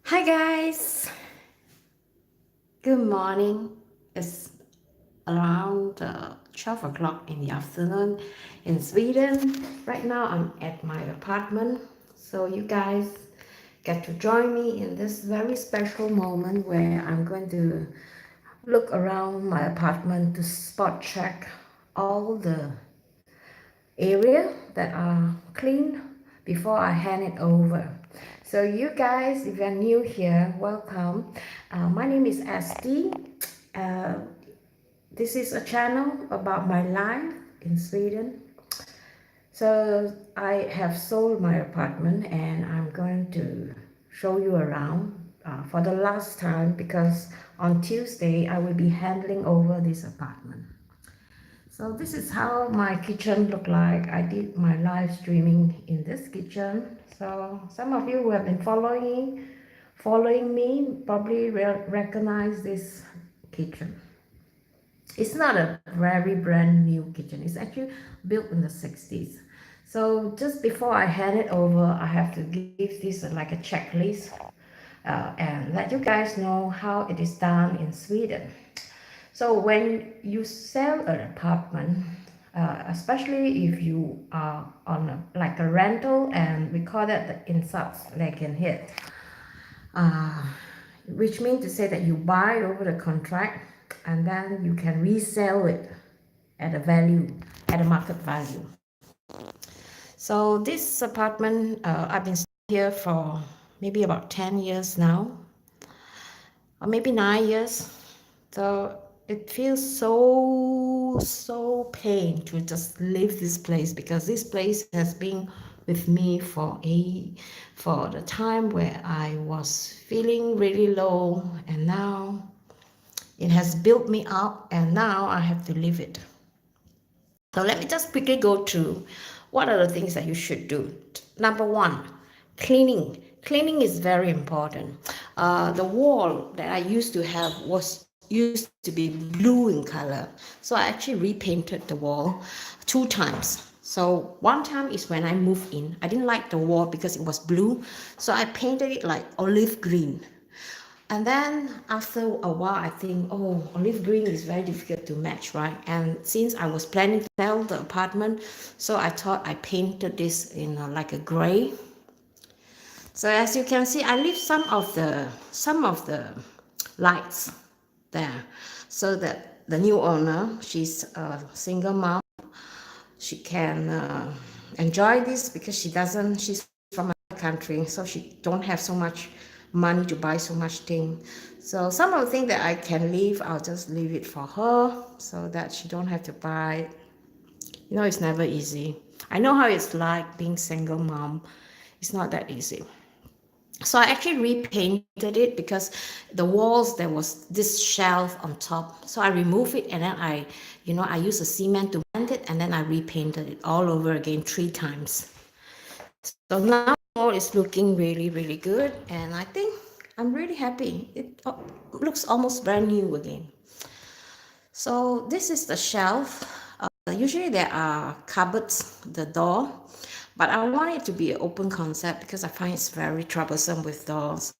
Hi guys, good morning. It's around 12 o'clock in the afternoon in Sweden. Right now I'm at my apartment, so you guys get to join me in this very special moment where I'm going to look around my apartment to spot check all the area that are clean before I hand it over. So you guys, if you're new here, welcome. My name is Estee. Uh, this is a channel about my life in Sweden. So I have sold my apartment and I'm going to show you around for the last time because on Tuesday I will be handling over this apartment. So this is how my kitchen look like. I did my live streaming in this kitchen. So some of you who have been following me probably will recognize this kitchen. It's not a very brand new kitchen. It's actually built in the 60s. So just before I hand it over, I have to give this like a checklist and let you guys know how it is done in Sweden. So when you sell an apartment, especially if you are on like a rental, and we call that the insats leg and hit, uh, which means to say that you buy it over the contract and then you can resell it at a value, at a market value. So this apartment, I've been here for maybe about 10 years now, or maybe 9 years. So it feels so pain to just leave this place because this place has been with me for the time where I was feeling really low, and now it has built me up and now I have to leave it. So let me just quickly go through what are the things that you should do. Number one, cleaning. Cleaning is very important. The wall that I used to have was used to be blue in color. So I actually repainted the wall 2 times. So one time is when I moved in. I didn't like the wall because it was blue. So I painted it like olive green. And then after a while, I think, oh, olive green is very difficult to match, right? And since I was planning to sell the apartment, so I thought I painted this in like a gray. So as you can see, I leave some of the lights there, so that the new owner, she's a single mom, she can enjoy this because she's from a country, so she don't have so much money to buy so much thing. So some of the things that I can leave, I'll just leave it for her so that she don't have to buy. You know, it's never easy. I know how it's like being single mom. It's not that easy. So I actually repainted it because the walls, there was this shelf on top. So I removed it and then I used a cement to bend it, and then I repainted it all over again 3 times. So now the wall is looking really, really good, and I think I'm really happy. It looks almost brand new again. So this is the shelf. Usually there are cupboards, the door, but I want it to be an open concept because I find it's very troublesome with doors.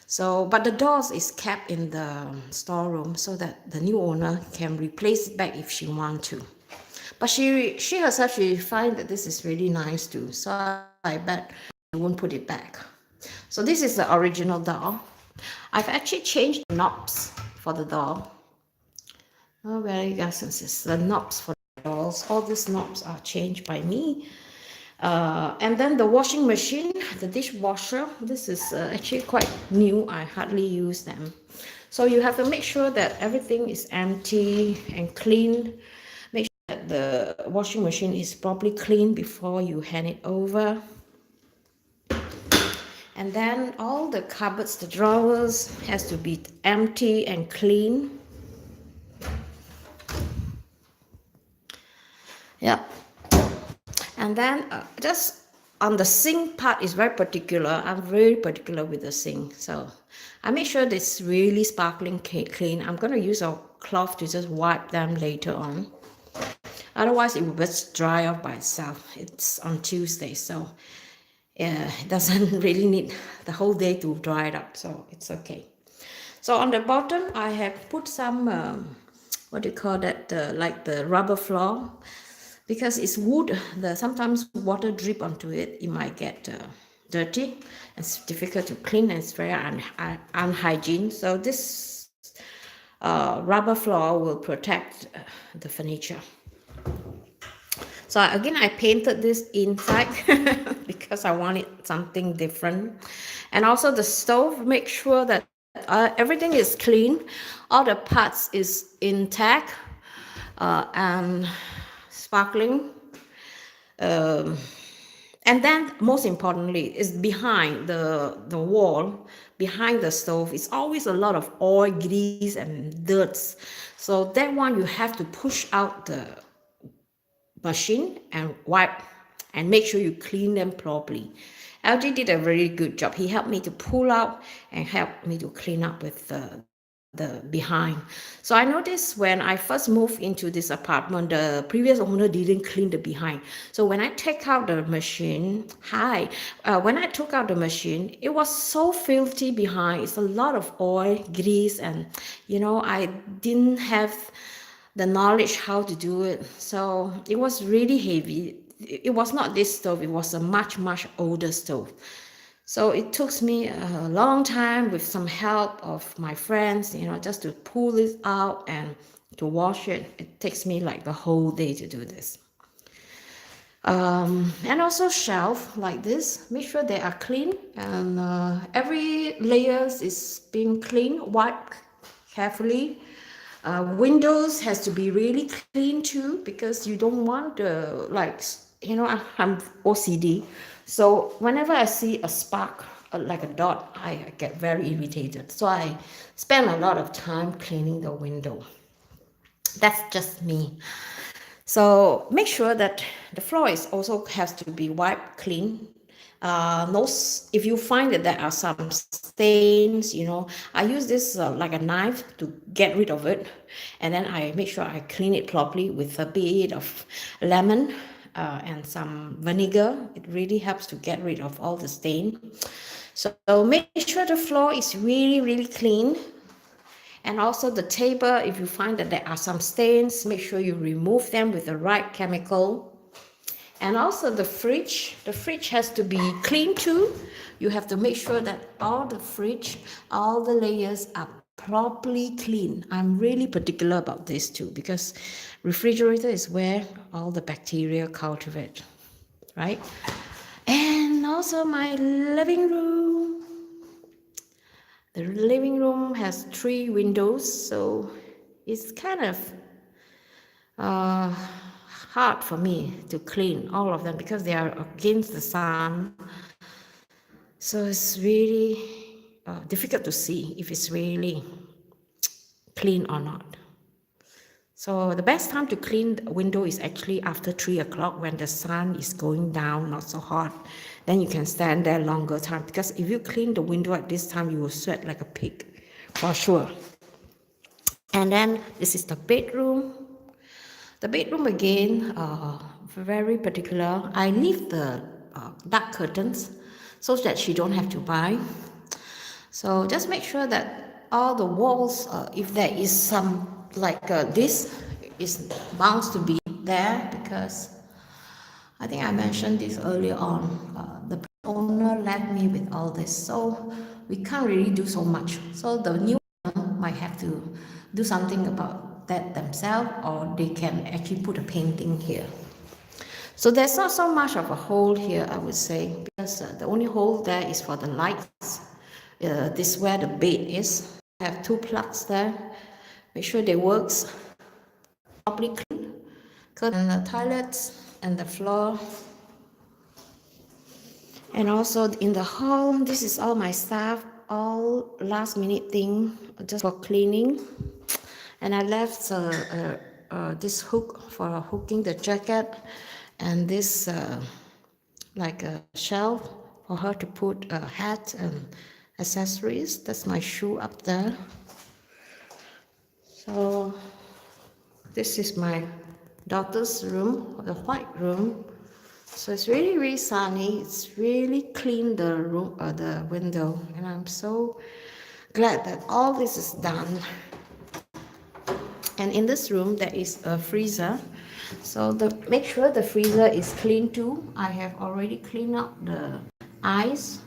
So, but the doors is kept in the storeroom so that the new owner can replace it back if she want to. But she herself, she find that this is really nice too. So I bet I won't put it back. So this is the original door. I've actually changed the knobs for the door. Oh, very guys, the knobs for the doors. All these knobs are changed by me. And then the washing machine, the dishwasher, this is actually quite new. I hardly use them. So you have to make sure that everything is empty and clean. Make sure that the washing machine is properly clean before you hand it over. And then all the cupboards, the drawers has to be empty and clean. Yeah. And then just on the sink part is very particular. I'm very particular with the sink. So I make sure it's really sparkling clean. I'm going to use a cloth to just wipe them later on. Otherwise, it will just dry off by itself. It's on Tuesday, so It doesn't really need the whole day to dry it up, so it's okay. So on the bottom, I have put some, what do you call that, like the rubber floor, because it's wood, sometimes water drip onto it, it might get dirty. It's difficult to clean and it's very unhygiene. So this rubber floor will protect the furniture. So again, I painted this inside because I wanted something different. And also the stove, make sure that everything is clean, all the parts is intact and sparkling. And then most importantly is behind the wall, behind the stove, it's always a lot of oil, grease and dirt. So that one you have to push out the machine and wipe and make sure you clean them properly. LG did a very good job. He helped me to pull out and helped me to clean up with the behind. So I noticed when I first moved into this apartment, the previous owner didn't clean the behind. So when I take out the machine, when I took out the machine, it was so filthy behind. It's a lot of oil, grease, and I didn't have the knowledge how to do it. So it was really heavy. It was not this stove, it was a much, much older stove. So it took me a long time with some help of my friends, just to pull this out and to wash it. It takes me like the whole day to do this. And also shelf like this, make sure they are clean and every layers is being clean, wiped carefully. Windows has to be really clean too, because you don't want I'm OCD. So whenever I see a spark, like a dot, I get very irritated. So I spend a lot of time cleaning the window. That's just me. So make sure that the floor is also has to be wiped clean. If you find that there are some stains, I use this like a knife to get rid of it, and then I make sure I clean it properly with a bit of lemon and some vinegar. It really helps to get rid of all the stain. So make sure the floor is really, really clean. And also the table, if you find that there are some stains, make sure you remove them with the right chemical. And also the fridge has to be clean too. You have to make sure that all the layers are properly clean. I'm really particular about this too, because refrigerator is where all the bacteria cultivate, right? And also my living room. The living room has 3 windows, so it's kind of hard for me to clean all of them because they are against the sun. So it's really difficult to see if it's really clean or not. So the best time to clean the window is actually after 3 o'clock when the sun is going down, not so hot. Then you can stand there longer time, because if you clean the window at this time, you will sweat like a pig, for sure. And then this is the bedroom. The bedroom again, very particular. I leave the dark curtains so that she don't have to buy. So just make sure that all the walls, if there is some like this, is bound to be there, because I think I mentioned this earlier on. The owner left me with all this, so we can't really do so much. So the new owner might have to do something about that themselves, or they can actually put a painting here. So there's not so much of a hole here, I would say, because the only hole there is for the lights. This is where the bed is. I have 2 plugs there. Make sure they work properly clean. And the toilets and the floor. And also in the hall, this is all my stuff, all last minute thing just for cleaning. And I left this hook for hooking the jacket, and this like a shelf for her to put a hat and accessories. That's my shoe up there. So this is my daughter's room, the white room. So it's really, really sunny. It's really clean the room, the window, and I'm so glad that all this is done. And in this room, there is a freezer. So make sure the freezer is clean too. I have already cleaned up the ice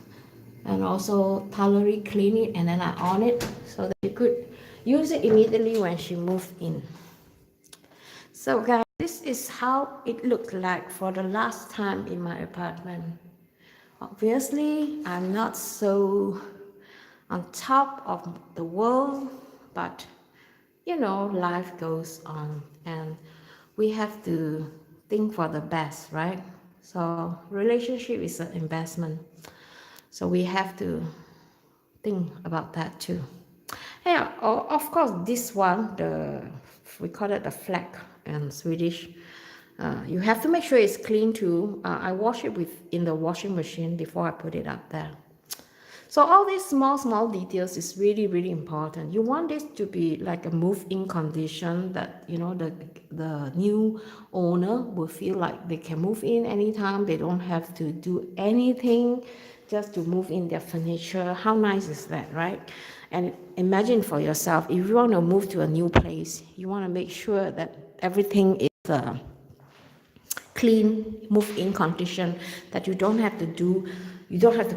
and also thoroughly clean it, and then I on it so that you could use it immediately when she moved in. So guys, this is how it looked like for the last time in my apartment. Obviously, I'm not so on top of the world, but life goes on and we have to think for the best, right? So relationship is an investment. So we have to think about that too. Yeah, of course, this one, we call it the flag in Swedish. You have to make sure it's clean too. I wash it in the washing machine before I put it up there. So all these small details is really, really important. You want this to be like a move-in condition that, the new owner will feel like they can move in anytime. They don't have to do anything just to move in their furniture. How nice is that, right? And imagine for yourself, if you want to move to a new place, you want to make sure that everything is clean move-in condition, that you don't have to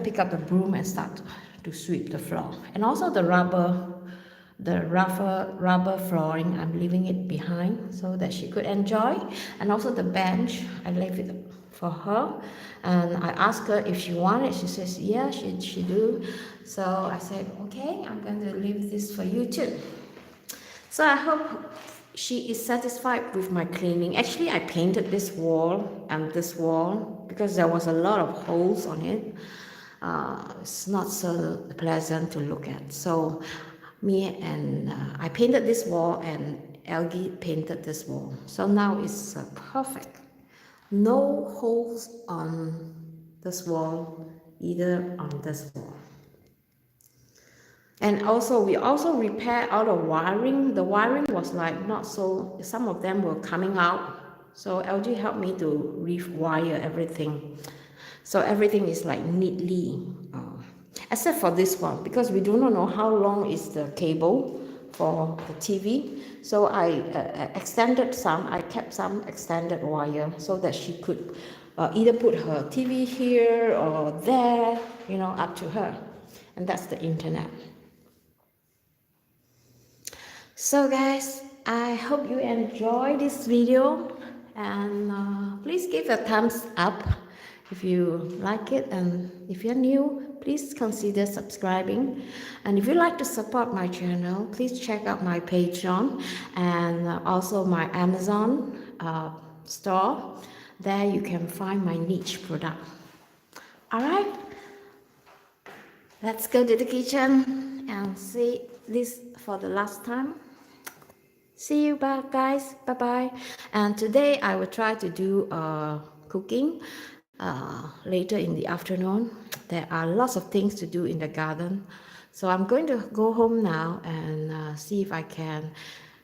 pick up the broom and start to sweep the floor. And also the rubber flooring, I'm leaving it behind so that she could enjoy. And also the bench, I left it for her, and I asked her if she wanted. She says yeah, she do. So I said, okay, I'm going to leave this for you too. So I hope she is satisfied with my cleaning. Actually, I painted this wall and this wall because there was a lot of holes on it. It's not so pleasant to look at. So I painted this wall, and Elgie painted this wall. So now it's perfect. No holes on this wall, either on this wall. And also, we also repaired all the wiring. The wiring was like not so, some of them were coming out. So LG helped me to rewire everything. So everything is like neatly, except for this one, because we do not know how long is the cable for the TV. So I extended some, I kept some extended wire so that she could either put her TV here or there, up to her. And that's the internet. So guys, I hope you enjoy this video, and please give a thumbs up if you like it, and if you're new, please consider subscribing. And if you like to support my channel, please check out my Patreon and also my Amazon store. There you can find my niche product. All right, let's go to the kitchen and see this for the last time. See you back, guys. Bye-bye. And today I will try to do cooking later in the afternoon. There are lots of things to do in the garden. So I'm going to go home now and see if I can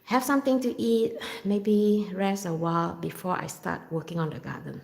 have something to eat, maybe rest a while before I start working on the garden.